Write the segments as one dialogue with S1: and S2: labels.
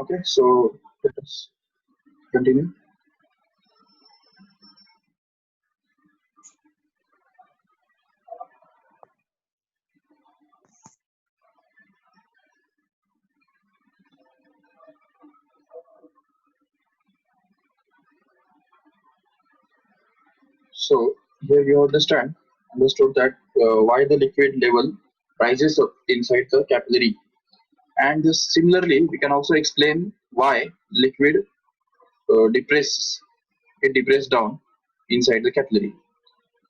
S1: Okay, so let us continue. So here you understood that why the liquid level rises up inside the capillary, and similarly we can also explain why liquid depresses down inside the capillary.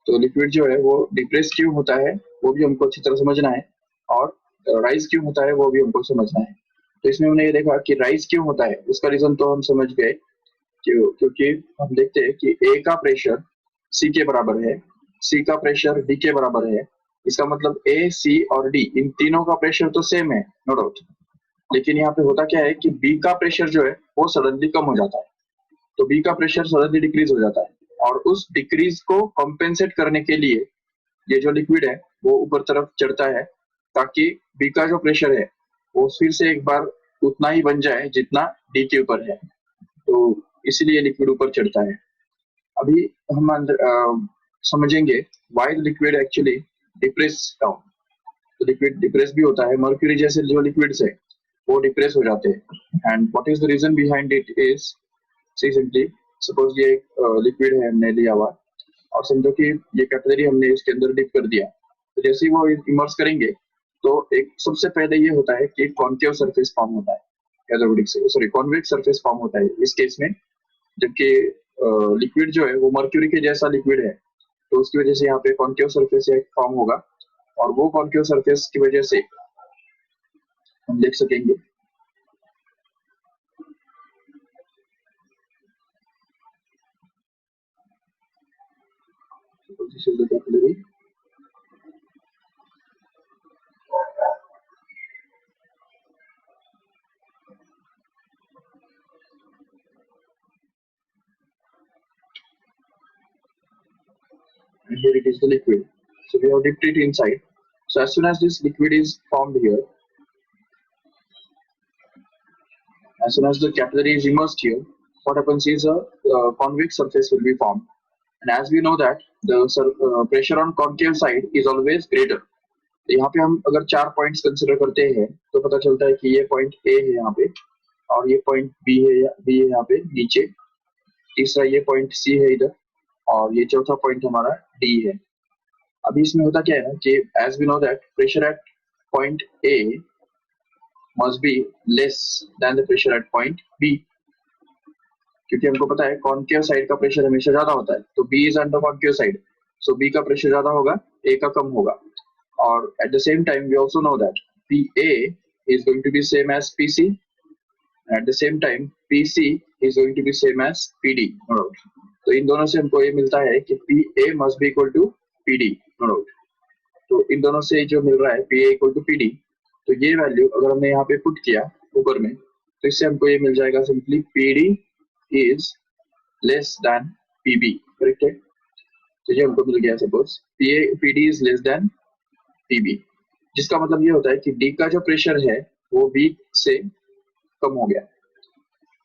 S1: तो liquid जो है वो depress क्यों होता है वो भी हमको अच्छी तरह समझना है, और राइज क्यों होता है वो भी हमको समझना है। तो इसमें हमने ये देखा कि राइज क्यों होता है, उसका रीजन तो हम समझ गए। क्योंकि हम देखते हैं कि ए का प्रेशर सी के बराबर है, सी का प्रेशर डी के बराबर है। इसका मतलब ए, सी और डी इन तीनों का प्रेशर तो सेम है, नो डाउट। लेकिन यहाँ पे होता क्या है कि बी का प्रेशर जो है वो सडनली कम हो जाता है, तो बी का प्रेशर सडनली डिक्रीज हो जाता है, और उस डिक्रीज को कॉम्पेंसेट करने के लिए ये जो लिक्विड है वो ऊपर तरफ चढ़ता है, ताकि बी का जो प्रेशर है वो फिर से एक बार उतना ही बन जाए जितना डी के ऊपर है। तो इसीलिए लिक्विड ऊपर चढ़ता है। अभी हम समझेंगे why liquid actually depress down. तो लिक्विड डिप्रेस भी होता है, मर्क्यूरी जैसे जो लिक्विड्स है वो डिप्रेस हो जाते हैं। And what is the reason behind it is, see simply suppose ये लिक्विड है हमने लिया हुआ, और समझो कि ये कैपिलरी हमने इसके अंदर डिप कर दिया, तो जैसे ही वो इमर्स करेंगे तो एक सबसे पहले ये होता है कि कॉन्केव सरफेस फॉर्म होता है, कॉन्वेक्स सरफेस फॉर्म होता है इस केस में। जबकि लिक्विड जो है वो मर्क्यूरी के जैसा लिक्विड है, तो उसकी वजह से यहाँ पे कॉन्केव सरफेस फॉर्म होगा, और वो कॉन्केव सरफेस की वजह से हम देख सकेंगे this is the capillary. And here it is the liquid. So we have dipped it inside. So as soon as this liquid is formed here, as soon as the capillary is immersed here, what happens is a convex surface will be formed. And as we know that the pressure on concave side is always greater. तो यहाँ पे हम अगर 4 points consider करते हैं तो पता चलता है कि ये पॉइंट ए है यहाँ पे, और ये पॉइंट बी है यहाँ पे नीचे, तीसरा ये पॉइंट सी है इधर, और ये चौथा पॉइंट हमारा डी है। अभी इसमें होता क्या है ना कि as we know that pressure at point A must be less than the pressure at point B, क्योंकि हमको पता है कॉन्केव साइड का प्रेशर हमेशा ज्यादा होता है, तो B is on the concave side, so B का प्रेशर ज्यादा होगा, A का कम होगा। और at the same time we also know that PA is going to be same as PC, at the same time PC is going to be same as PD, no doubt। तो इन दोनों से हमको ये मिलता है कि PA must be equal to PD, no doubt। तो इन दोनों से जो मिल रहा है PA equal to PD, तो ये वैल्यू अगर हमने यहाँ पे पुट किया ऊपर में, तो इससे हमको ये मिल जाएगा simply PD is less than PB, correct है। तो ये हमको मिल गया suppose PD is less than PB, जिसका मतलब ये होता है कि D का जो प्रेशर है वो B से कम हो गया,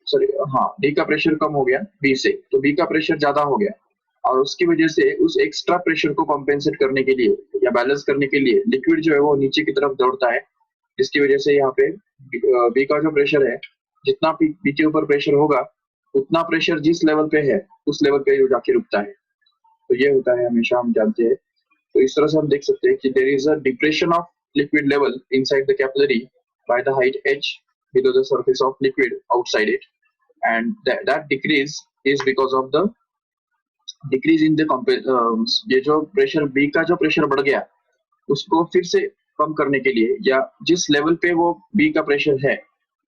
S1: सॉरी हाँ D का प्रेशर कम हो गया B से, तो B का प्रेशर ज्यादा हो गया, और उसकी वजह से उस एक्स्ट्रा प्रेशर को कॉम्पेंसेट करने के लिए या बैलेंस करने के लिए लिक्विड जो है वो नीचे की तरफ दौड़ता है, जिसकी वजह से यहाँ पे बी का जो प्रेशर है, जितना बी के ऊपर प्रेशर होगा उतना प्रेशर जिस लेवल पे है उस लेवल पे जाके रुकता है। तो ये होता है हमेशा, हम जानते हैं। तो इस तरह से हम देख सकते हैं कि there is a depression of liquid level inside the capillary by the height h below the surface of liquid outside it, and that decrease is because of the decrease in the ये जो pressure B का जो pressure बढ़ गया उसको फिर से कम करने के लिए, या जिस लेवल पे वो बी का प्रेशर है,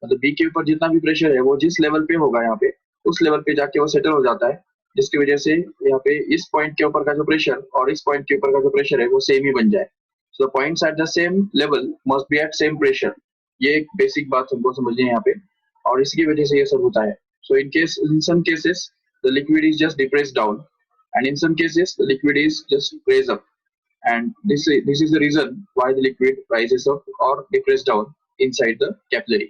S1: मतलब बी के ऊपर जितना भी प्रेशर है वो जिस लेवल पे होगा यहाँ पे उस लेवल पे जाके वो सेटल हो जाता है, जिसकी वजह से यहाँ पे इस पॉइंट के ऊपर का जो प्रेशर और इस पॉइंट के ऊपर का जो प्रेशर है वो सेम ही बन जाए। So points at the same level must be at same pressure, ये एक बेसिक बात हमको समझनी है यहाँ पे, और इसकी वजह से ये सब होता है। So in some cases the liquid is just depressed down, and in some cases the liquid is just raised up, and this is the reason why the liquid rises up or depresses down inside the capillary.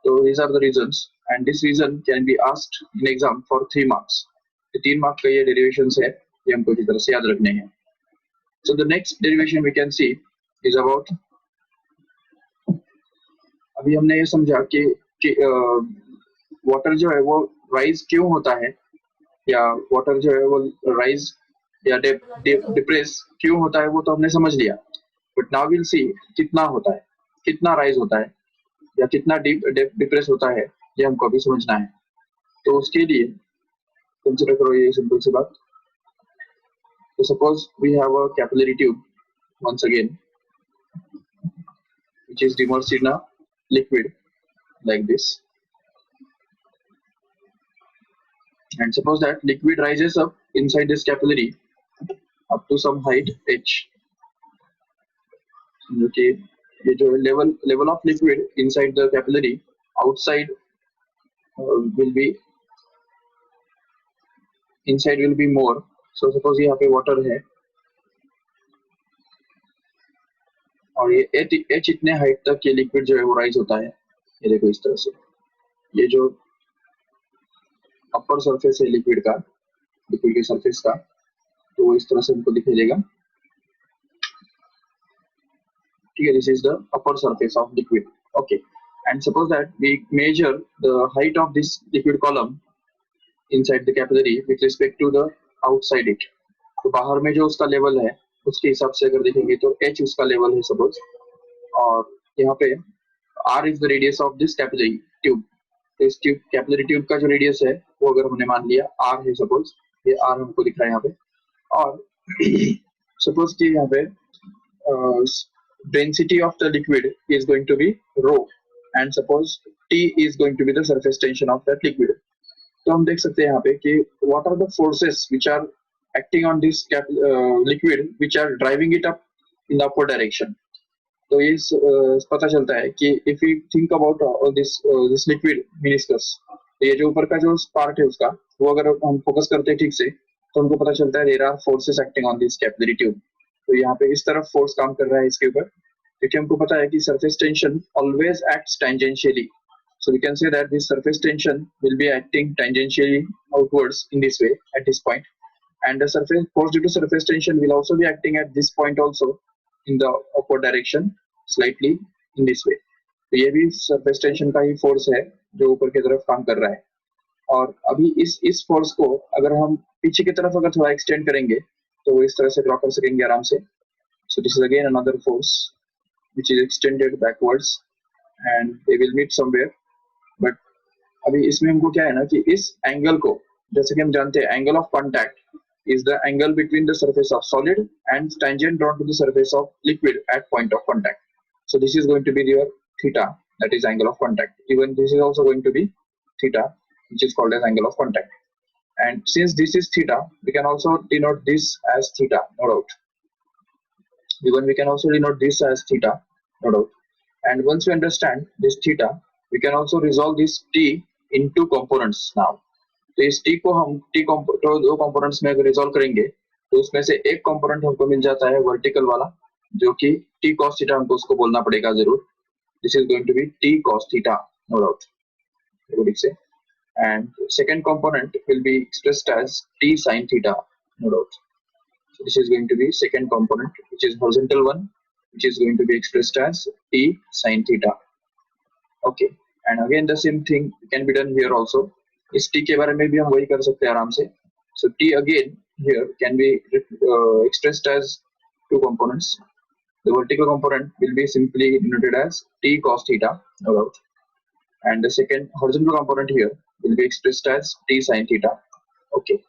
S1: So these are the reasons, and this reason can be asked in exam for 3 marks. ये 3 mark का ये derivations है, ये हमको इसी तरह से याद रखने हैं. So the next derivation we can see is about, अभी हमने ये समझा कि वाटर जो है वो राइज क्यों होता है, या वाटर जो है वो राइज या डिप्रेस क्यों होता है, वो तो हमने समझ लिया. बट नाउ विल सी कितना होता है, कितना राइज होता है या कितना डिप्रेस होता है, ये हमको अभी समझना है. तो उसके लिए कंसिडर करो ये सिंपल सी बात. तो suppose we have a capillary tube once again, which is immersed in a liquid like this, and suppose that liquid rises up inside this capillary up to some height h. Okay, ये जो level of liquid inside the capillary outside will be, inside will be more. So suppose यहाँ पे water है और ये h इतने height तक ये लिक्विड जो है वो राइज होता है. ये देखो इस तरह से, ये जो अपर सरफेस है लिक्विड के सरफेस का, तो वो इस तरह से हमको दिखाई देगा. ठीक है, this is the upper surface of liquid. Okay, and suppose that we measure the height of this liquid column inside the capillary with respect to the outside it. तो बाहर में जो उसका लेवल है उसके हिसाब से अगर देखेंगे तो h उसका लेवल है सपोज, और यहाँ पे r is the radius of this capillary tube. तो इस ट्यूब कैपिलरी ट्यूब का जो रेडियस है वो अगर हमने मान लिया r है सपोज, ये r हमको दिख रहा है यहाँ पे, और सपोज कि यहाँ पे density of the liquid is going to be rho, and suppose T is going to be the surface tension of that liquid. तो हम देख सकते हैं यहाँ पे कि what are the forces which are acting on this liquid which are driving it up in the upward direction. तो ये पता चलता है कि if we think about this liquid meniscus, तो ये जो ऊपर का जो पार्ट है उसका, वो अगर हम फोकस करते हैं ठीक से तो हमको पता चलता है there are forces acting on this capillary tube. तो यहाँ पे इस तरफ फोर्स काम कर रहा है इसके ऊपर, क्योंकि हमको पता है कि surface tension always acts tangentially. So we can say that this surface tension will be acting tangentially outwards in this way at this point, and the surface force due to surface tension will also be acting at this point also in the upward direction slightly in this way. तो ये भी surface tension का ही force है जो ऊपर की तरफ काम कर रहा है. और अभी इस force को अगर हम पीछे की तरफ अगर थोड़ा extend करेंगे तो वो इस तरह से ड्रॉ कर सकेंगे आराम से. So this is again another force which is extended backwards and they will meet somewhere. But अभी इसमें हमको क्या है ना कि इस एंगल को, जैसे कि हम जानते हैं angle of contact is the angle between the surface of solid and tangent drawn to the surface of liquid at point of contact. So this is going to be your theta, that is angle of contact. Even this is also going to be theta which is called as angle of contact. And since this is theta we can also denote this as theta, no doubt. Even we can also denote this as theta, no doubt. And once we understand this theta, we can also resolve this t in two components now. तो इस t को हम तो दो components में अगर resolve करेंगे तो उसमें से एक component हमको मिल जाता है vertical वाला, जो कि t cos theta हमको उसको बोलना पड़ेगा जरूर. This is going to be t cos theta, no doubt. ठीक से. And second component will be expressed as t sin theta, no doubt. So this is going to be second component, which is horizontal one, which is going to be expressed as t sin theta. Okay, and again the same thing can be done here also. इस t के बारे में भी हम वही कर सकते हैं आराम से. So t again here can be expressed as two components. The vertical component will be simply denoted as t cos theta, no doubt, and the second horizontal component here will be expressed as t sin theta. Okay.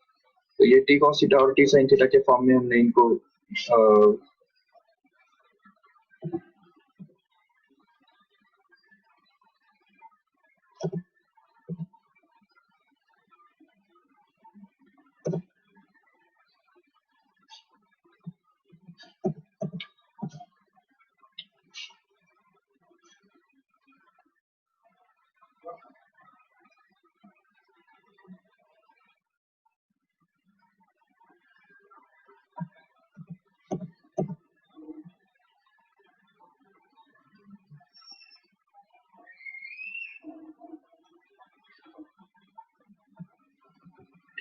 S1: तो ये T cos theta और T sine theta के form में हमने इनको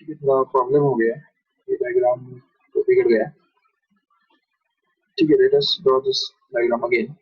S1: ठीक है, थोड़ा प्रॉब्लम हो गया है, ये डायग्राम तो बिगड़ गया है। ठीक है, let us draw this diagram again.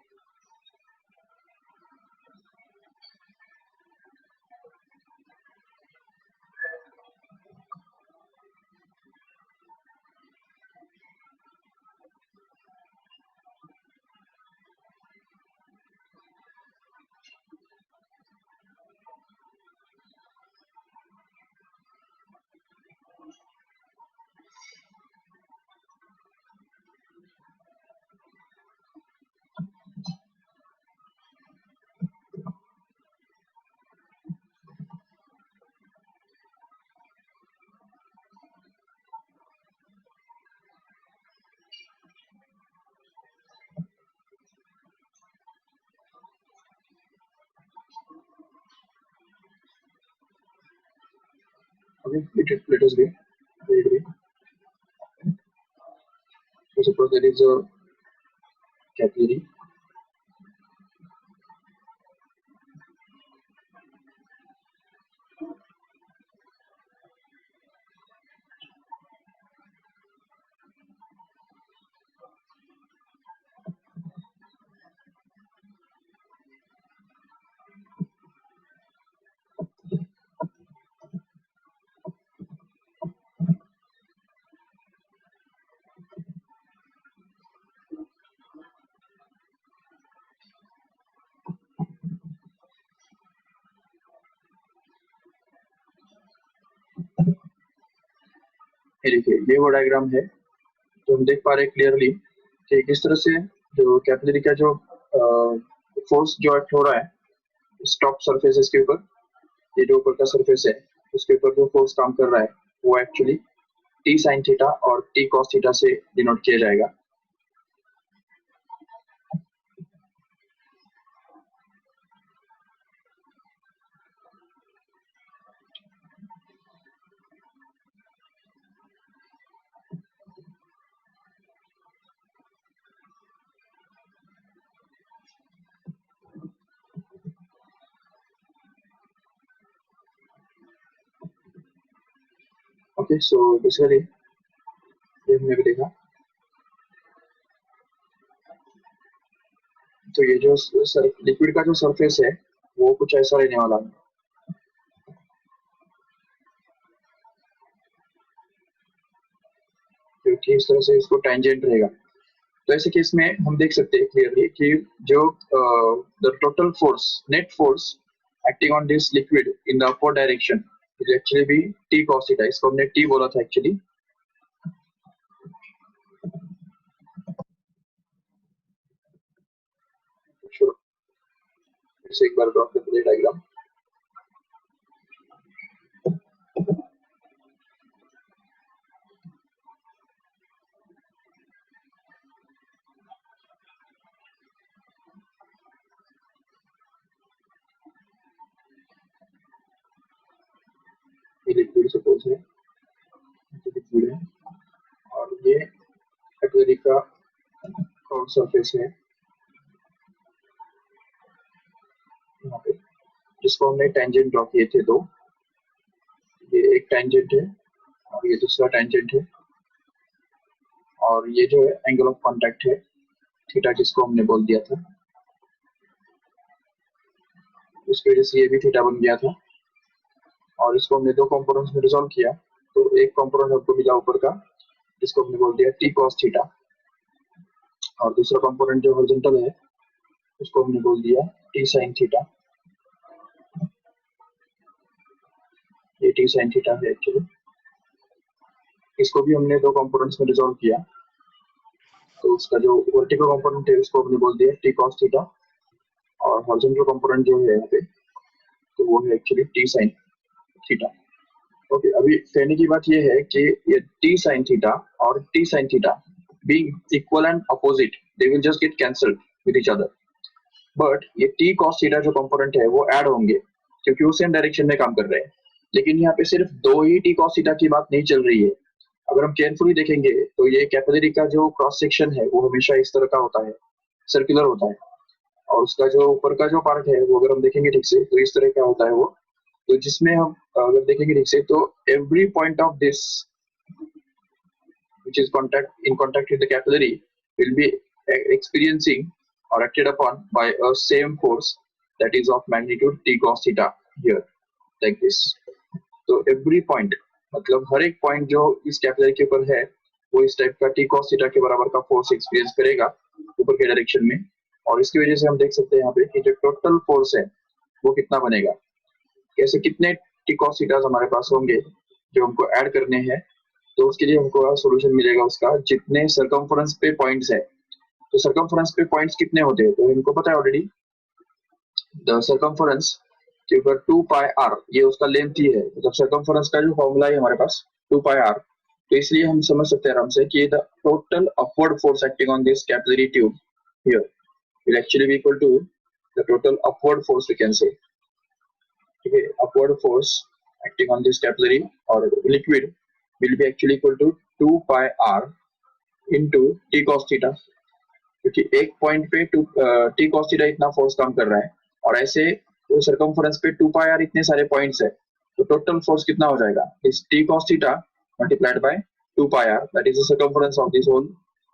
S1: Okay, let us be. I agree. So suppose there is a capillary. ये देखिए, ये वो डायग्राम है तो हम देख पा रहे हैं क्लियरली कि किस तरह से जो कैपिलरी का जो फोर्स जो एक्ट हो रहा है टॉप सरफेसेस के ऊपर, ये जो ऊपर का सरफेस है उसके ऊपर जो फोर्स काम कर रहा है वो एक्चुअली टी साइन थीटा और टी कॉस थीटा से डिनोट किया जाएगा। ओके, सो बेसिकली ये हमने भी देखा, तो ये जो लिक्विड का जो सरफेस है वो कुछ ऐसा रहने वाला है, क्योंकि इस तरह से इसको टेंजेंट रहेगा। तो ऐसे केस में हम देख सकते हैं क्लियरली कि जो the total force, net force acting on this liquid in the upper direction is actually B T cos theta. इसको हमने टी बोला था एक्चुअली। इसे एक बार ड्रॉ करते हैं डायग्राम। ये लिक्विड सपोज है, लिक्विड है और ये एक्वेरी का कर्व सरफेस है यहाँ पे, जिसको हमने टेंजेंट ड्रॉ किए थे दो। ये एक टेंजेंट है और ये दूसरा टेंजेंट है, और ये जो है एंगल ऑफ कांटेक्ट है थीटा, जिसको हमने बोल दिया था, उसकी वजह से ये भी थीटा बन गया था। और इसको हमने दो कंपोनेंट्स में रिजॉल्व किया, तो एक कंपोनेंट हमको मिला ऊपर का जिसको हमने बोल दिया टी कॉस थीटा, और दूसरा कंपोनेंट जो हॉरिजॉन्टल है उसको हमने बोल दिया टी साइन थीटा। ये टी साइन थीटा है एक्चुअली। इसको भी हमने दो कंपोनेंट्स में रिजॉल्व किया, तो उसका जो वर्टिकल कंपोनेंट है उसको हमने बोल दिया टी कॉस थीटा, और हॉरिजॉन्टल कंपोनेंट जो है यहाँ पे तो वो है actually T sine theta. Okay, अभी कहने की बात ये है कि ये टी साइन थीटा और T sine theta being equal and opposite, they will just get cancelled with each other. But ये टी कॉस थीटा जो कंपोनेंट है वो ऐड होंगे क्योंकि वो सेम डायरेक्शन में काम कर रहे हैं। लेकिन यहाँ पे सिर्फ दो ही टी कॉस थीटा की बात नहीं चल रही है। अगर हम केयरफुली देखेंगे तो ये कैपिलरी का जो क्रॉस सेक्शन है वो हमेशा इस तरह का होता है, सर्कुलर होता है, और उसका जो ऊपर का जो पार्ट है वो अगर हम देखेंगे ठीक से तो इस तरह का होता है वो। तो जिसमें हम अगर देखेंगे ठीक से तो every point of this which is contact with the capillary will be experiencing or acted upon by a same force that is of magnitude t cos theta here like this. तो every point मतलब हर एक point जो इस capillary के ऊपर है वो इस टाइप का टी कॉस थीटा के बराबर का फोर्स एक्सपीरियंस करेगा ऊपर के डायरेक्शन में, और इसकी वजह से हम देख सकते हैं यहाँ पे कि जो टोटल फोर्स है वो कितना बनेगा, कैसे कितने टी कॉस थीटा हमारे पास होंगे जो हमको ऐड करने हैं। तो उसके लिए हमको सॉल्यूशन मिलेगा उसका जितने सर्कमफरेंस पे पॉइंट्स है। तो सर्कमफरेंस पे पॉइंट्स कितने होते हैं तो हमको पता है ऑलरेडी, द सर्कमफरेंस के ऊपर 2 पाई आर ये उसका लेंथ ही है, मतलब सर्कमफरेंस का जो फॉर्मूला है हमारे पास 2 पाई आर। तो इसलिए हम समझ सकते हैं आराम से कि the total upward force acting on this capillary tube here will actually be equal to the total upward force we can say. Okay, upward force acting on this capillary or liquid will be actually equal to 2 pi r into t cos theta, क्योंकि एक point पे t cos theta इतना force काम कर रहा है और ऐसे वो सर्कमफरेंस पे 2 pi r इतने सारे पॉइंट्स है, तो टोटल फोर्स कितना हो जाएगा इस t cos theta multiplied by 2 pi r, that is the circumference of this whole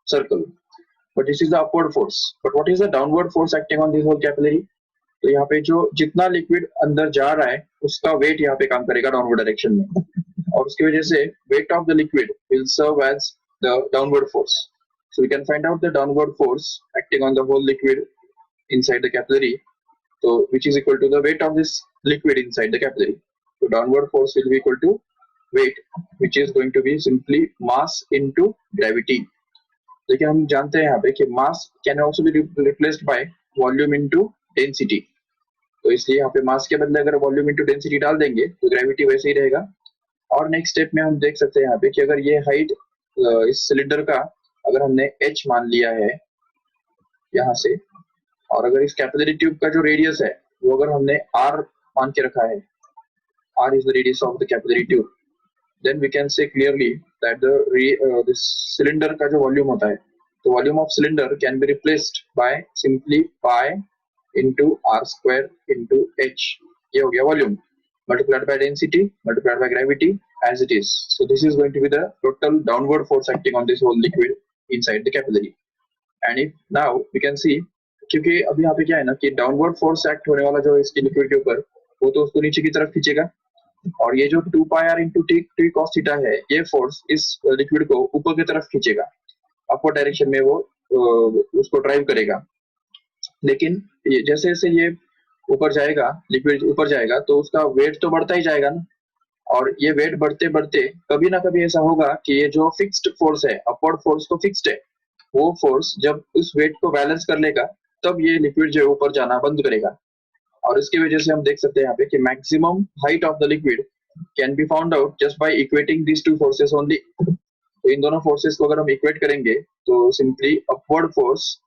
S1: circle. But this is the upward force. But what is the downward force acting on this whole capillary? तो यहाँ पे जो जितना liquid अंदर जा रहा है उसका वेट यहाँ पे काम करेगा डाउनवर्ड डायरेक्शन में, और उसकी वजह से weight of the liquid will serve as the downward force. So we can find out the downward force acting on the whole liquid inside the capillary, so which is equal to the weight of this liquid inside the capillary. So downward force will be equal to weight, which is going to be simply mass into gravity. देखिए हम जानते हैं यहाँ पे कि मास can also be replaced by volume into density, तो इसलिए यहाँ पे मास के बदले अगर वॉल्यूम इनटू डेंसिटी डाल देंगे तो ग्रेविटी वैसे ही रहेगा। और नेक्स्ट स्टेप में हम देख सकते हैं यहाँ पे कि अगर ये हाइट इस सिलेंडर का अगर हमने h मान लिया है यहाँ से, और अगर इस कैपिलरी ट्यूब का जो रेडियस है वो अगर हमने r मान के रखा है, r is the radius of the capillary tube, then we can say clearly that this cylinder का जो वॉल्यूम होता है, तो volume of cylinder can be replaced by simply pi into r square into h, ये हो गया volume, multiplied by density multiplied by gravity as it is. So this is going to be the total downward force acting on this whole liquid inside the capillary. And if now we can see, क्योंकि अभी यहाँ पे क्या है ना कि downward force act होने वाला जो इसके लिक्विड के ऊपर वो तो उसको नीचे की तरफ खींचेगा, और ये जो 2 पाई r into t cos theta है ये फोर्स इस लिक्विड को ऊपर की तरफ खींचेगा, अपवर्ड डायरेक्शन में वो उसको ड्राइव करेगा। लेकिन जैसे जैसे ये ऊपर जाएगा, लिक्विड ऊपर जाएगा तो उसका वेट तो बढ़ता ही जाएगा ना, और ये वेट बढ़ते बढ़ते कभी ना कभी ऐसा होगा कि ये जो फिक्स्ड फोर्स है, अपवर्ड फोर्स तो फिक्स्ड है, वो फोर्स जब उस वेट को बैलेंस कर लेगा तब ये लिक्विड जो ऊपर जाना बंद करेगा। और इसकी वजह से हम देख सकते हैं यहाँ पे कि maximum height of the liquid can be found out just by equating these two forces only. तो इन दोनों फोर्सेस को अगर हम इक्वेट करेंगे तो simply upward force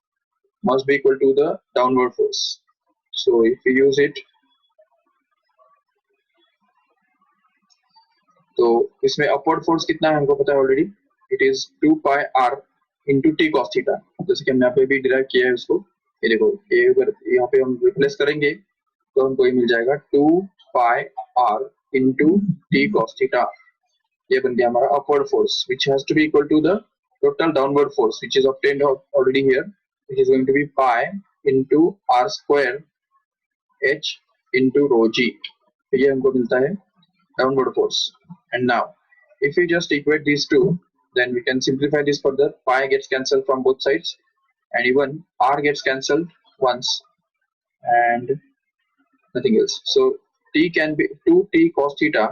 S1: must be equal to the downward force. So if we use it, तो इसमें upward force कितना है हमको पता है already, it is 2 pi r into t cos theta, जैसे कि हमने यहाँ पे भी डिराइव किया है उसको। ये देखो, ये अगर यहाँ पे हम रिप्लेस करेंगे तो हमको ये मिल जाएगा 2 पाई r into t cos theta, ये बन गया हमारा upward force which has to be equal to the total downward force which is obtained already here, which is going to be pi into r square h into rho g, ये हमको मिलता है downward force. And now if we just equate these two, then we can simplify this further. Pi gets cancelled from both sides and even r gets cancelled once and nothing else. So t can be 2t cos theta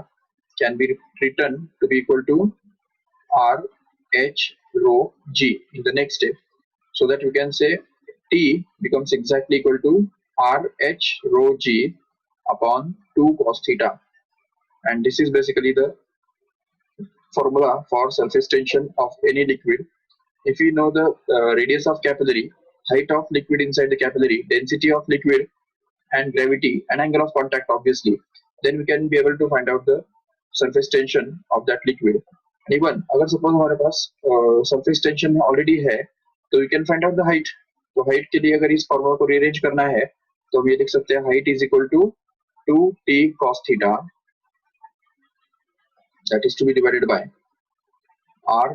S1: can be written to be equal to r h rho g in the next step, so that you can say t becomes exactly equal to r h rho g upon 2 cos theta, and this is basically the formula for surface tension of any liquid. If we know the radius of capillary, height of liquid inside the capillary, density of liquid and gravity and angle of contact obviously, then we can be able to find out the surface tension of that liquid. And even अगर suppose हमारे पास surface tension already है तो we can find out the height. तो height के लिए अगर इस formula को रीअरेंज करना है तो हम ये लिख सकते हैं height is equal to 2t cos theta that is to be divided by r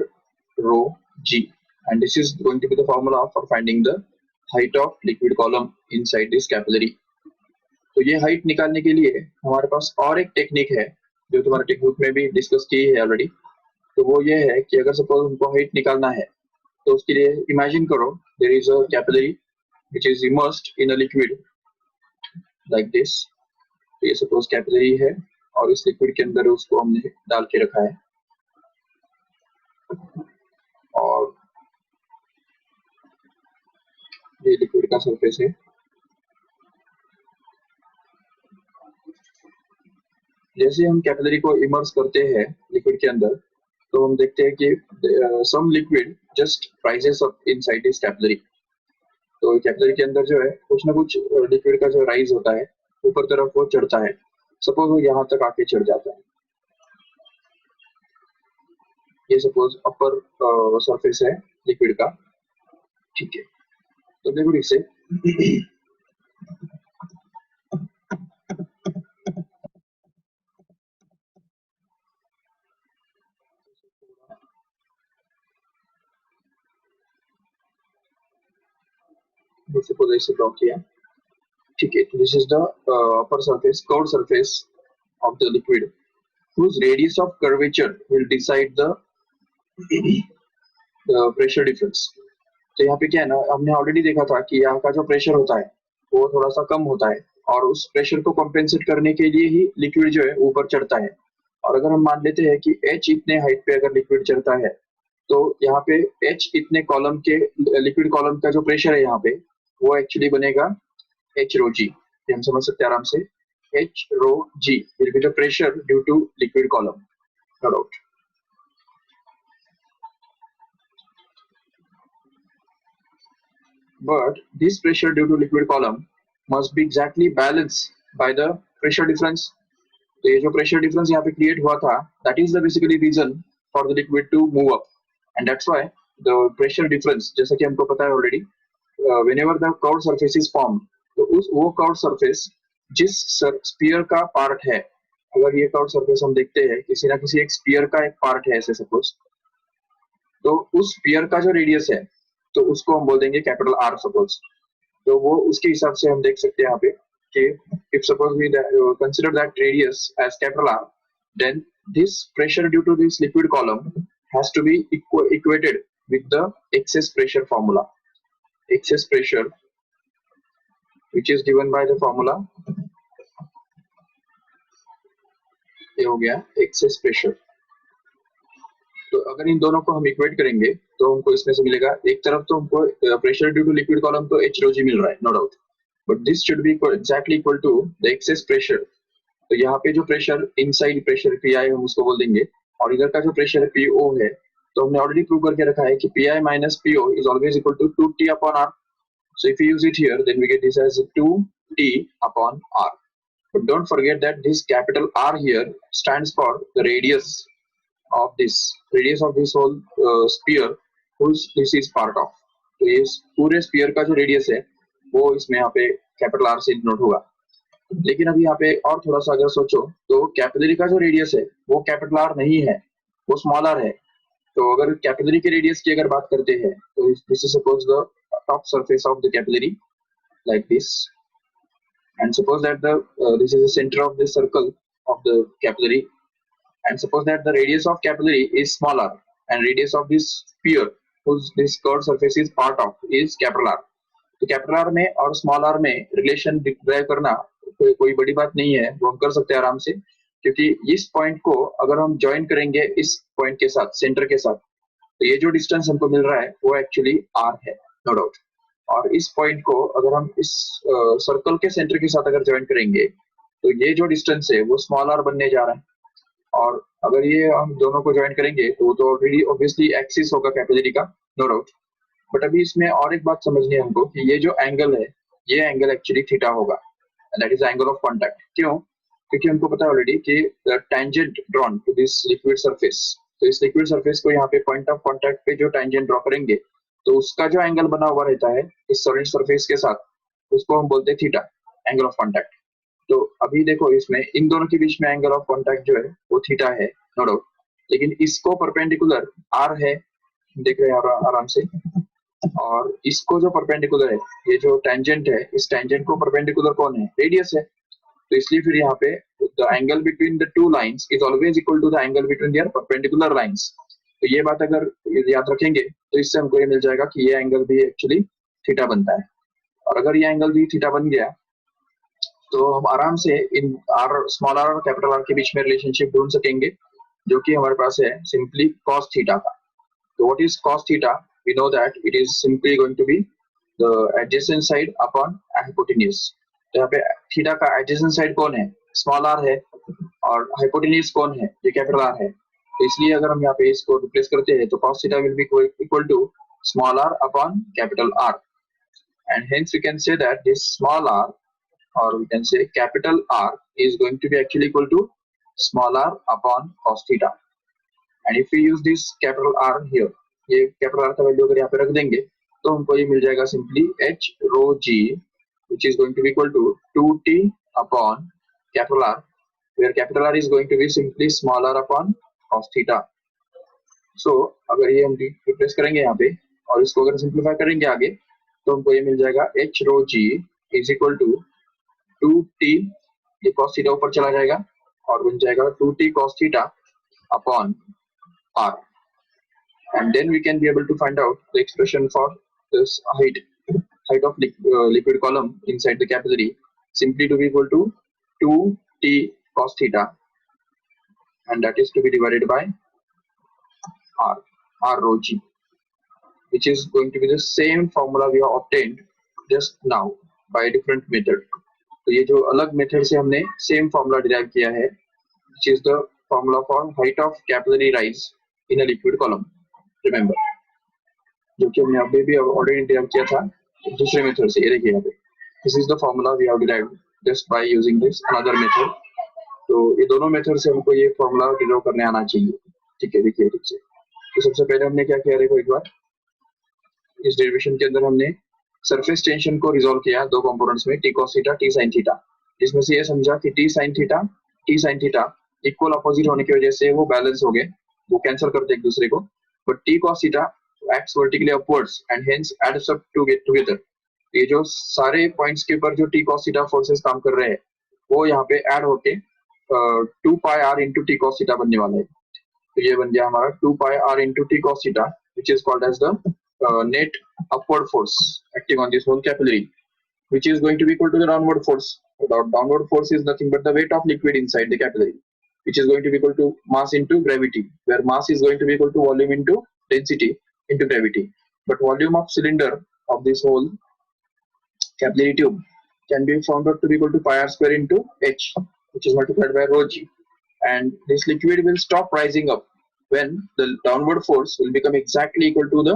S1: rho g, and this is going to be the formula for finding the height of liquid column inside this capillary. तो ये height निकालने के लिए हमारे पास और एक technique है जो तुम्हारे टेक्निक में भी डिस्कस की है ऑलरेडी। तो वो ये है कि अगर सपोज हमको हाइट निकालना है तो उसके लिए इमेजिन करो there is a capillary which is immersed in a liquid like this. ये सपोज कैपिलरी है और इस लिक्विड के अंदर उसको हमने डाल के रखा है, और ये लिक्विड का सरफेस है। जैसे हम कैपिलरी को इमर्स करते हैं लिक्विड के अंदर तो हम देखते हैं कि some liquid just rises up inside this capillary. तो कैपिलरी के अंदर जो है कुछ ना कुछ लिक्विड का जो राइज होता है ऊपर तरफ वो चढ़ता है। सपोज वो यहाँ तक आके चढ़ जाता है, ये सपोज अपर सरफेस है लिक्विड का, ठीक है। तो देखो इसे सपोज ऐसे ड्रॉ किया, ठीक है। This is the upper surface, curve surface of the liquid whose radius of curvature will decide the pressure difference। तो यहाँ पे क्या है ना, हमने ऑलरेडी देखा था कि यहाँ का जो प्रेशर होता है वो थोड़ा सा कम होता है और उस प्रेशर को कॉम्पेंसेट करने के लिए ही लिक्विड जो है ऊपर चढ़ता है। और अगर हम मान लेते हैं कि h इतने हाइट पे अगर लिक्विड चढ़ता है तो यहाँ पे h इतने कॉलम के लिक्विड कॉलम का जो प्रेशर है यहाँ पे वो एक्चुअली बनेगा h रो g। हम समझ सकते हैं आराम से, h row g will be the pressure due to liquid column, no doubt। But this pressure due to liquid column must be exactly balanced by the pressure difference। तो ये जो pressure difference यहाँ पे create हुआ था, that is the basically reason for the liquid to move up, and that's why the pressure difference, जैसा कि हमको पता है already, whenever the curved surface is formed, तो उस वो curved surface जिस स्पीयर का पार्ट है, अगर ये कर्व सरफेस हम देखते हैं किसी ना किसी एक स्पीयर का एक पार्ट है ऐसे सपोज, तो उस स्पीयर का जो रेडियस है तो उसको हम बोल देंगे कैपिटल आर सपोज। तो वो उसके हिसाब से हम देख सकते हैं यहाँ पे कि if suppose we consider that radius as capital R, then this pressure due to this liquid column has to be equated with the excess pressure formula. Excess pressure which is given by the formula, ये हो गया access pressure. तो अगर इन दोनों को हम equate करेंगे तो हमको इसमें से मिलेगा, एक तरफ तो हमको pressure due to liquid column तो h rho g मिल रहा है, no doubt, but this should be exactly equal to the excess pressure. तो यहाँ पे जो pressure inside pressure P I हम उसको बोल देंगे, और इधर का जो प्रेशर पी ओ है तो हमने ऑलरेडी प्रूव करके रखा है कि P I minus P O is always equal to 2t upon R. So if we use it here, then we get this as 2t upon r. But don't forget that this capital R here stands for the radius of this whole sphere, whose this is part of। तो इस पूरे sphere का जो radius है वो इसमें यहाँ पे capital R से denote होगा। लेकिन अभी यहाँ पे और थोड़ा सा अगर सोचो तो कैपिलरी का जो radius है वो capital R नहीं है, वो स्मॉल r है। तो अगर कैपिलरी के रेडियस की अगर बात करते हैं तो this is suppose the top surface of the capillary like this, and suppose that the this is the center of the circle of the capillary, and suppose that the radius of capillary is smaller and radius of this sphere whose this curved surface is part of is capital R। तो capital R में और small r में relation derive करना कोई बड़ी बात नहीं है, वो हम कर सकते हैं आराम से, क्योंकि इस पॉइंट को अगर हम ज्वाइन करेंगे इस पॉइंट के साथ, सेंटर के साथ, तो ये जो डिस्टेंस हमको मिल रहा है वो एक्चुअली r है, नो डाउट। और इस पॉइंट को अगर हम इस सर्कल के सेंटर के साथ अगर ज्वाइन करेंगे तो ये जो डिस्टेंस है वो स्मॉल r बनने जा रहा है, और अगर ये हम दोनों को ज्वाइन करेंगे तो वो तो ऑलरेडी ऑब्वियसली एक्सिस होगा कैपिलरी का, नो डाउट। बट अभी इसमें और एक बात समझनी है हमको कि ये जो एंगल है ये एंगल एक्चुअली थीटा होगा, that is angle of contact. क्यों? क्योंकि हमको पता है ऑलरेडी कि tangent drawn to this liquid surface, तो इस लिक्विड सरफेस को यहाँ पे पॉइंट ऑफ कॉन्टैक्ट पे जो टेंजेंट ड्रॉ करेंगे तो उसका जो एंगल बना हुआ रहता है इस सॉलिड सरफेस के साथ, उसको हम बोलते हैं थीटा, एंगल ऑफ कॉन्टैक्ट। तो अभी देखो इसमें इन दोनों के बीच में एंगल ऑफ कॉन्टैक्ट जो है वो थीटा है, नो डाउट, लेकिन इसको परपेंडिकुलर आर है, देख रहे हैं आराम से, और इसको जो परपेंडिकुलर है, ये जो टेंजेंट है, इस टेंजेंट को परपेंडिकुलर कौन है, रेडियस है। तो इसलिए फिर यहाँ पे the angle between the two lines is always equal to the angle between their perpendicular lines. तो ये बात अगर याद रखेंगे तो इससे हमको ये मिल जाएगा कि ये एंगल भी एक्चुअली थीटा बनता है। और अगर ये एंगल भी थीटा बन गया तो हम आराम से इन आर, स्मॉल आर और कैपिटल आर के बीच में रिलेशनशिप ढूंढ सकेंगे, जो कि हमारे पास है सिंपली कॉस थीटा का। तो what is cos theta? We know that it is simply going to be the adjacent side upon hypotenuse. तो यहाँ पे थीटा का adjacent side कौन है, स्मॉल r है, और hypotenuse कौन है, ये कैपिटल R है। तो इसलिए अगर हम यहाँ पे इसको रिप्लेस करते हैं तो cos theta will be equal to small r upon capital R, and hence we can say that this small r, or we can say capital R, is going to be actually equal to small r upon cos theta. And if you use this capital R here, ये capital R का value अगर यहाँ पे रख देंगे तो हमको ये मिल जाएगा simply h rho g, which is going to be equal to 2t upon capital R, where capital R is going to be simply small r upon cos theta. So अगर ये हम रिप्लेस करेंगे यहाँ पे और इसको अगर सिंप्लीफाई करेंगे आगे तो हमको ये मिल जाएगा h rho g is equal to 2t, ये cos theta ऊपर चला जाएगा और बन जाएगा 2t cos theta upon R, and then we can be able to find out the expression for this height of liquid column inside the capillary, simply to be equal to 2t cos theta, and that is to be divided by r rho g, which is going to be the same formula we have obtained just now by a different method. तो ये जो अलग method से हमने same formula derive किया है, which is the formula for height of capillary rise in a liquid column, remember, जो कि हमने अभी भी ऑलरेडी डिराइव किया था दूसरे मेथड से। ये देखिए यहाँ पे, this is the formula we have derived just by using this another method. तो ये दोनों मेथड से हमको ये फॉर्मूला डिराइव करने आना चाहिए, ठीक है। देखिए ठीक से, तो सबसे पहले हमने क्या किया, देखो एक बार इस डेरिवेशन के अंदर हमने सरफेस टेंशन को रिजोल्व किया दो कंपोनेंट्स में, T cos theta, T sin theta, जिसमें से ये समझा कि T sin theta equal opposite होने की वजह से वो बैलेंस हो गए, वो कैंसिल करते एक दूसरे को, but T cos theta acts vertically upwards and hence adds up together. ये जो सारे पॉइंट्स के ऊपर जो टी cos थीटा फोर्सेस काम कर रहे हैं वो यहाँ पे ऐड होके 2 pi r into t cos theta बनने वाला है। तो ये बन गया हमारा 2 pi r into t cos theta, which is called as the net upward force acting on this whole capillary, which is going to be equal to the downward force. The downward force is nothing but the weight of liquid inside the capillary, which is going to be equal to mass into gravity, where mass is going to be equal to volume into density into gravity. But volume of cylinder of this whole capillary tube can be found out to be equal to pi r square into h, which is multiplied by rho g. And this liquid will stop rising up when the downward force will become exactly equal to the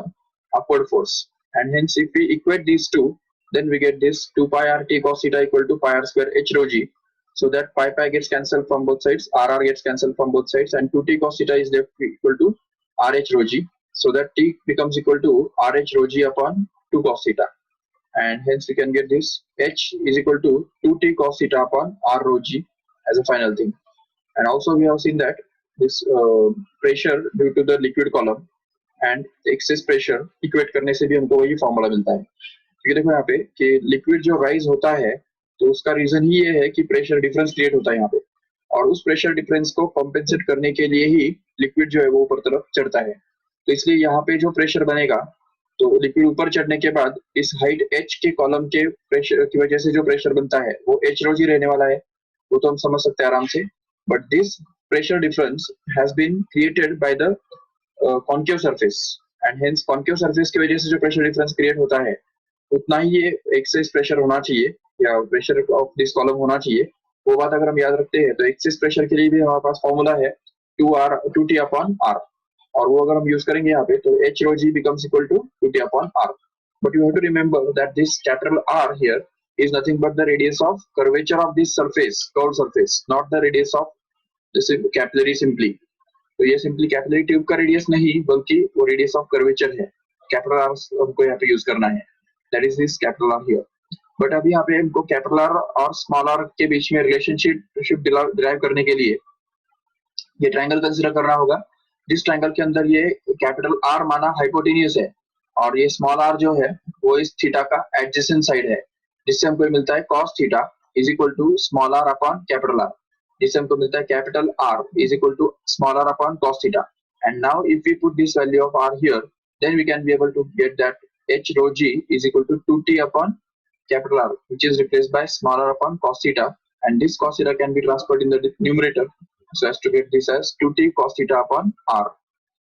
S1: upward force. And hence if we equate these two, then we get this 2 pi r t cos theta equal to pi r square h rho g. So that pi gets cancelled from both sides, r gets cancelled from both sides, and 2t cos theta is left equal to rh rho g. So that t becomes equal to rh rho g upon 2 cos theta. And hence we can get this h is equal to 2t cos theta upon r rho g as a final thing. And also we have seen that this pressure due to the liquid column and excess pressure equate करने से भी हमको वही formula मिलता है। क्योंकि देखो यहाँ पे कि लिक्विड जो राइज होता है तो उसका रीजन ही ये है कि प्रेशर डिफरेंस क्रिएट होता है यहाँ पे, और उस प्रेशर डिफरेंस को कॉम्पेंसेट करने के लिए ही लिक्विड जो है वो ऊपर तरफ चढ़ता है। तो इसलिए यहाँ पे जो प्रेशर बनेगा, तो लिक्विड ऊपर चढ़ने के बाद इस हाइट h के कॉलम के प्रेशर की वजह से जो प्रेशर बनता है वो h rho g रहने वाला है, वो तो हम समझ सकते हैं आराम से। But this pressure difference has been created by the concave surface, and hence concave surface की वजह से जो pressure difference create होता है उतना ही ये excess pressure होना चाहिए या pressure of this column होना चाहिए। वो बात अगर हम याद रखते हैं तो excess pressure के लिए भी हमारे पास फॉर्मूला है 2t upon r, और वो अगर हम यूज करेंगे यहाँ पे तो h rho g becomes equal to 2t upon r. But you have to remember that this capital R here is nothing but the radius of curvature of this surface, curved surface, not the radius of this capillary simply. तो ये simply capillary tube का radius नहीं बल्कि वो radius of curvature है, capital are हमको यहाँ पे यूज करना है, that is this capital R here. But अभी यहाँ पे हमको कैपिटल आर और स्मॉल आर के बीच में रिलेशनशिप डिराइव करने के लिए ये ट्रायंगल कंसीडर करना होगा जिस ट्रायंगल के अंदर ये कैपिटल आर माना हाइपोटेन्यूज है और ये स्मॉल आर जो है वो इस थीटा का एडजेसेंट साइड है, जिससे हमको मिलता है cos theta is equal to small r upon capital R, जिससे हमको मिलता है capital R is equal to small r upon cos theta. And now if we put this value of r here, then we can be able to get that h rho g is equal to 2t upon capital R, which is replaced by small r upon cos theta, and this cos theta can be transferred in the numerator so as to get this as 2t cos theta upon r.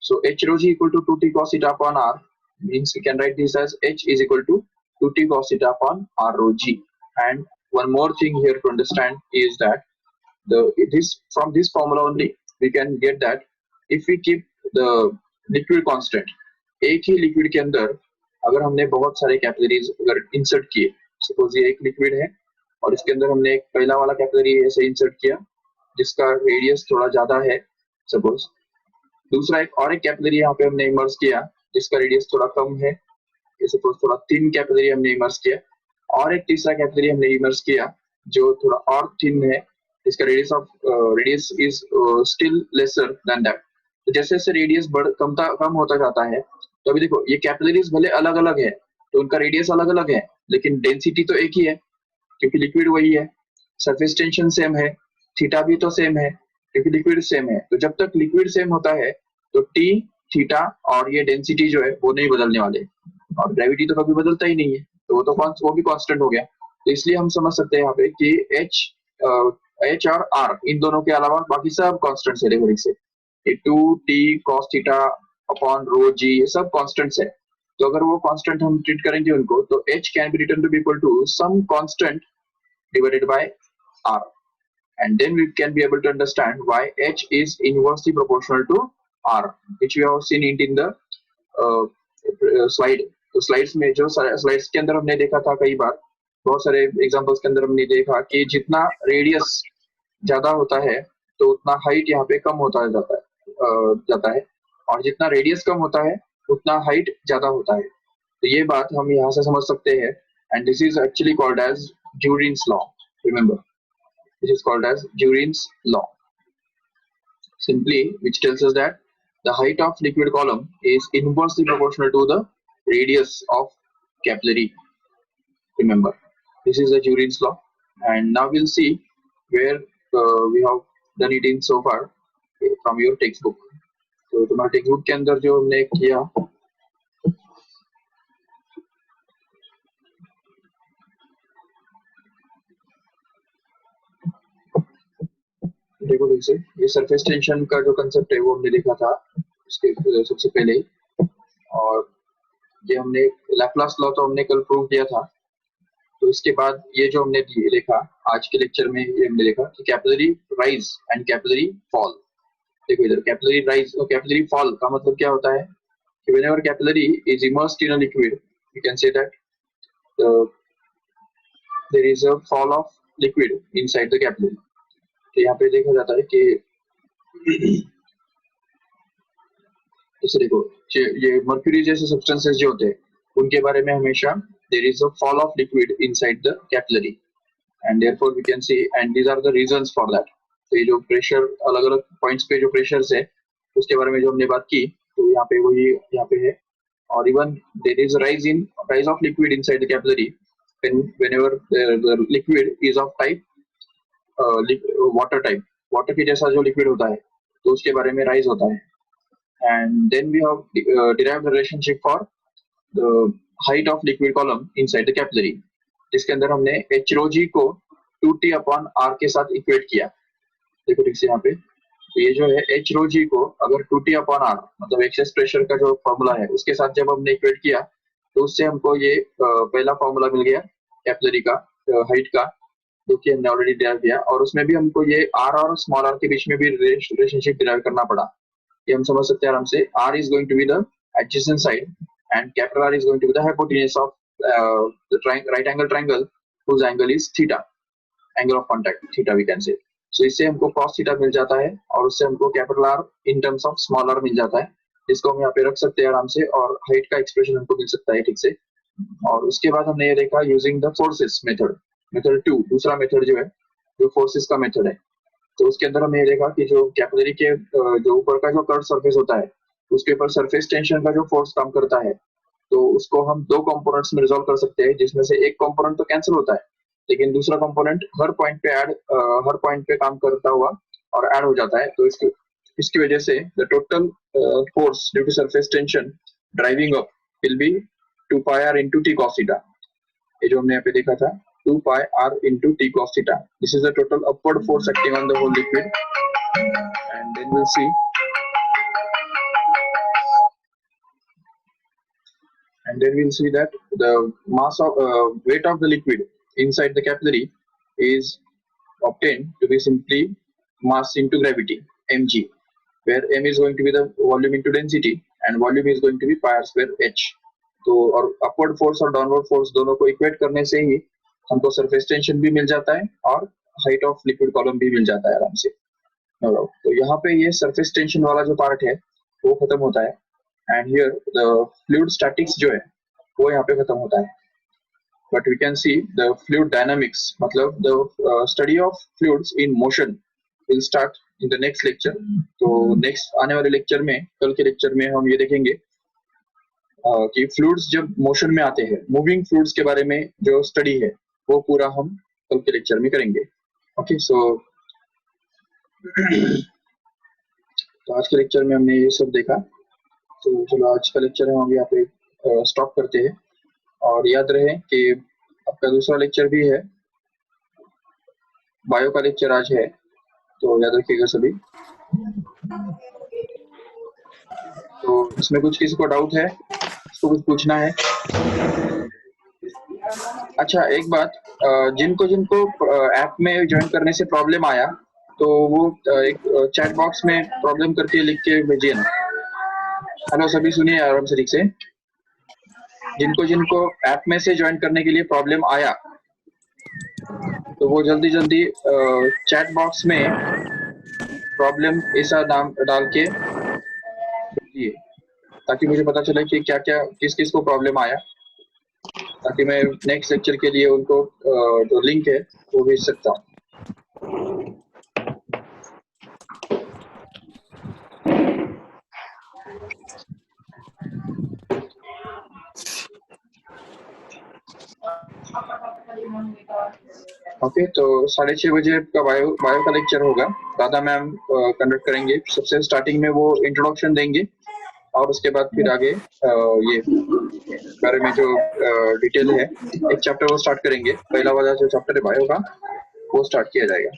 S1: So h rho g equal to 2t cos theta upon r means we can write this as h is equal to 2t cos theta upon r rho g. And one more thing here to understand is that from this formula only we can get that if we keep the liquid constant, एक ही liquid के अंदर अगर हमने बहुत सारे capillaries अगर insert किए, suppose ये एक लिक्विड है और इसके अंदर हमने एक पहला वाला कैपिलरी ऐसे इंसर्ट किया जिसका रेडियस थोड़ा ज्यादा है, सपोज दूसरा एक कैपिलरी यहाँ पे हमने इमर्स किया जिसका रेडियस थोड़ा कम है, सपोज थोड़ा थिन कैपिलरी हमने इमर्स किया, और एक तीसरा कैपिलरी हमने इमर्स किया जो थोड़ा और थिन है, इसका radius is still lesser than that. तो जैसे जैसे रेडियस कम होता जाता है, तो अभी देखो ये कैपिलरीज भले अलग अलग है तो उनका रेडियस अलग अलग है लेकिन डेंसिटी तो एक ही है क्योंकि लिक्विड वही है, सरफेस टेंशन सेम है, थीटा भी तो सेम है क्योंकि लिक्विड सेम है. तो जब तक लिक्विड सेम होता है तो टी थीटा और ये डेंसिटी जो है वो नहीं बदलने वाले, और ग्रेविटी तो कभी बदलता ही नहीं है तो वो भी कांस्टेंट हो गया. तो इसलिए हम समझ सकते हैं यहाँ पे कि एच और आर इन दोनों के अलावा बाकी सब कांस्टेंट्स है. देखो से 2t cos theta upon rho g ये सब कांस्टेंट्स है. तो अगर वो कांस्टेंट हम ट्रीट करेंगे उनको तो h can be written to be equal to some constant divided by r, and then we can be able to understand why h is inversely proportional to r, which we have seen it in the slide. तो slides में जो slides के अंदर हमने देखा था कई बार, बहुत सारे एग्जांपल्स के अंदर हमने देखा कि जितना रेडियस ज्यादा होता है तो उतना हाइट यहाँ पे कम होता जाता है और जितना रेडियस कम होता है उतना हाइट ज्यादा होता है. तो ये बात हम यहाँ से समझ सकते हैं, and this is actually called as Jurin's law. Remember, this is called as Jurin's law, simply which tells us that the height of liquid column is inversely proportional to the radius of capillary. Remember, this is the Jurin's law, and now we'll see where we have done it in so far from your textbook. तो तुम्हारे text book के अंदर जो हमने किया, देखो से ये सरफेस टेंशन का जो कंसेप्ट है वो हमने देखा था इसके सबसे पहले ही, और ये हमने लैप्लास लॉ तो हमने कल प्रूव किया था. तो इसके बाद ये जो हमने देखा आज के लेक्चर में, ये हमने देखा कि capillary rise and capillary fall. देखो इधर कैपिलरी राइज और कैपिलरी फॉल का मतलब क्या होता है कि whenever capillary is immersed in a liquid we can say that there is a fall of liquid inside the capillary. तो यहाँ पे देखा जाता है कि जैसे देखो ये मर्क्यूरी जैसे सब्सटेंसेस जो होते हैं उनके बारे में हमेशा there is a fall of liquid inside the capillary, and therefore we can see, and these are the reasons for that. तो ये जो प्रेशर अलग अलग पॉइंट्स पे जो प्रेशर्स है उसके बारे में जो हमने बात की, तो यहाँ पे वही यहाँ पे है. और even there is a rise of liquid inside the capillary whenever the liquid is of type water type, water के जैसा जो लिक्विड होता है तो उसके बारे में राइज होता है. and then we have derived the relationship for the height of liquid column inside the capillary, जिसके अंदर हमने h rho g को 2t upon r के साथ इक्वेट किया. देखो ठीक से यहाँ पे, तो ये जो है h rho g को अगर 2t upon r मतलब एक्सेस प्रेशर का जो फॉर्मूला है उसके साथ जब हमने इक्वेट किया तो उससे हमको ये पहला फॉर्मूला मिल गया कैपिलरी का हाइट का, जो कि हमने ऑलरेडी डिराइव किया, और उसमें भी हमको ये r और स्मॉल r के बीच में भी रिलेशनशिप डिराइव करना पड़ा. ये हम समझ सकते हैं आराम से. r is going to be the adjacent side and capital R is going to be the hypotenuse of the right angle triangle whose angle is theta, angle of contact theta we can say. So इससे हमको cos theta मिल जाता है और उससे हमको capital R in terms of small r मिल जाता है, जिसको हम यहाँ पे रख सकते हैं आराम से, और height का एक्सप्रेशन हमको मिल सकता है ठीक से. और उसके बाद हमने ये देखा using the forces method, method 2, दूसरा मेथड जो है जो forces का मेथड है. तो उसके अंदर हमने ये देखा कि जो कैपिलरी के जो ऊपर का जो कर्व सरफेस होता है उसके ऊपर सरफेस टेंशन का जो फोर्स काम करता है, तो उसको हम दो कंपोनेंट्स में रिजॉल्व कर सकते हैं, जिसमें से एक कंपोनेंट तो कैंसिल होता है लेकिन दूसरा कंपोनेंट हर पॉइंट पे काम करता हुआ और ऐड हो जाता है। तो इसकी वजह से the total force due to surface tension driving up will be 2 pi r into t cos theta। ये जो हमने यहाँ पे देखा था 2 pi r into t cos theta। This is the total upward force acting on the whole liquid, and then we'll see that the mass of weight of the liquid inside the capillary is obtained to be simply mass into gravity, mg, where m is going to be the volume into density and volume is going to be pi r square h। तो और upward force और downward force दोनों को equate करने से ही हमको surface tension भी मिल जाता है और हाइट ऑफ लिक्विड कॉलम भी मिल जाता है आराम से। तो यहाँ पे ये सरफेस टेंशन वाला जो पार्ट है वो खत्म होता है, and here the fluid statics जो है वो यहाँ पे खत्म होता है। But we can see the fluid dynamics, मतलब the study of fluids in motion will start in the next lecture. तो नेक्स्ट आने वाले लेक्चर में, कल के लेक्चर में हम ये देखेंगे कि फ्लूइड्स जब मोशन में आते हैं, मूविंग फ्लूइड्स के बारे में जो स्टडी है वो पूरा हम कल के लेक्चर में करेंगे। ओके, सो तो आज के लेक्चर में हमने ये सब देखा। तो चलो आज का लेक्चर हम यहाँ पे स्टॉप करते हैं, और याद रहे कि आपका दूसरा लेक्चर भी है, बायो का लेक्चर आज है, तो याद रखिएगा सभी। तो इसमें कुछ किसी को डाउट है, इसको कुछ पूछना है? अच्छा, एक बात, जिनको ऐप में ज्वाइन करने से प्रॉब्लम आया तो वो एक चैट बॉक्स में प्रॉब्लम करके लिख के भेजिए ना। हेलो सभी, सुनिए आराम से ठीक से। जिनको ऐप में से ज्वाइन करने के लिए प्रॉब्लम आया तो वो जल्दी जल्दी चैट बॉक्स में प्रॉब्लम ऐसा नाम डाल के भेजिए, ताकि मुझे पता चले कि क्या क्या किस को प्रॉब्लम आया, ताकि मैं नेक्स्ट लेक्चर के लिए उनको जो लिंक है वो भेज सकता हूँ। ओके, तो 6:30 बजे का बायो का लेक्चर होगा, राधा मैम कंडक्ट करेंगे। सबसे स्टार्टिंग में वो इंट्रोडक्शन देंगे और उसके बाद फिर आगे ये बारे में जो डिटेल है, एक चैप्टर वो स्टार्ट करेंगे। पहला वाला जो चैप्टर है बायो का वो स्टार्ट किया जाएगा।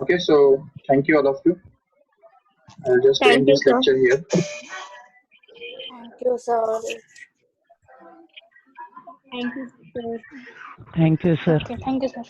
S1: Okay, so thank you all of you. I'll just end this lecture here.
S2: Thank you, sir.
S3: Thank you, sir.
S4: Thank you, sir.
S2: Okay, thank you, sir.